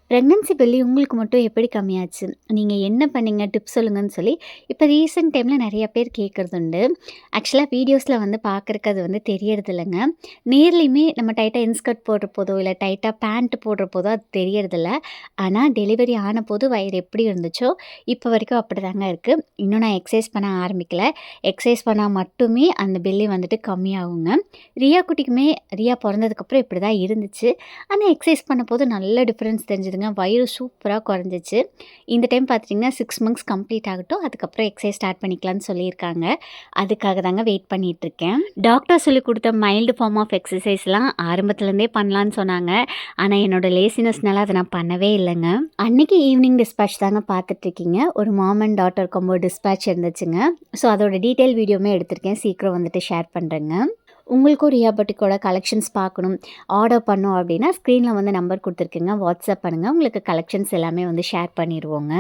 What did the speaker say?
Pregnancy belly உங்களுக்கு மட்டும் எப்படி கம்மியாச்சு? நீங்க என்ன பண்ணீங்க? டிப்ஸ் சொல்லுங்கன்னு சொல்லி, இப்ப ரீசென்ட் டைம்ல நெறைய பேர் கேட்கறதுண்டு. ஆக்சுவலா வீடியோஸ்ல வந்து பார்க்கறக்கு அது வந்து தெரியறதில்லங்க. நேர்லயுமே நம்ம டைட்டா இன்ஸ்கர்ட் போடுறபோதோ, இல்ல டைட்டா பேண்ட் போடுறபோதோ அது தெரியறதில்ல. ஆனா டெலிவரி ஆனபோது வயிறு எப்படி இருந்துச்சோ, இப்ப வரைக்கும் அப்படிதாங்க இருக்கு. இன்னும் நான் எக்சர்சைஸ் பண்ண ஆரம்பிக்கல. எக்சர்சைஸ் பண்ணா மட்டுமே அந்த பெல்லி வந்துட்டு கம்மியாகுங்க. ரியா குட்டிக்குமே ரியா பொறந்ததுக்கப்புறம் இப்படிதான் இருந்துச்சு. ஆனா எக்சர்சைஸ் பண்ணபோது நல்ல டிஃபரன்ஸ் தெரிஞ்சுதுங்க. வயிறு சூப்பரா குறைஞ்சிச்சு. இந்த டைம் பார்த்துட்டிங்கன்னா 6 மந்த்ஸ் கம்ப்ளீட் ஆகட்டும். அதுக்கப்புறம் எக்சர்சைஸ் ஸ்டார்ட் பண்ணிக்கலான்னு சொல்லியிருக்காங்க. அதுக்காக தாங்க வெயிட் பண்ணிட்டுருக்கேன். டாக்டர் சொல்லிக் குடுத்த மைல்டு ஃபார்ம் ஆஃப் எக்ஸர்சைஸ்லாம் ஆரம்பத்துலேருந்தே பண்ணலான்னு சொன்னாங்க. ஆனா என்னோட லேசினஸ்னால அத நான் பண்ணவே இல்லங்க. அன்னைக்கு ஈவினிங் டிஸ்பேட்ச் தாங்க பார்த்துட்ருக்கீங்க. ஒரு mom and daughter combo dispatch இருந்துச்சுங்க. ஸோ அதோட டீட்டெயில் வீடியோவுமே எடுத்திருக்கேன். சீக்கிரம் வந்துட்டு ஷேர் பண்றேங்க. உங்களுக்கும் ரியா பட்டிக்கோட கலெக்ஷன்ஸ் பார்க்கணும், ஆர்டர் பண்ணோம் அப்படின்னா, ஸ்க்ரீனில் வந்து நம்பர் குடுத்துருக்கேங்க. வாட்ஸ்அப் பண்ணுங்க. உங்களுக்கு கலெக்ஷன்ஸ் எல்லாமே வந்து ஷேர் பண்ணிருவோங்க.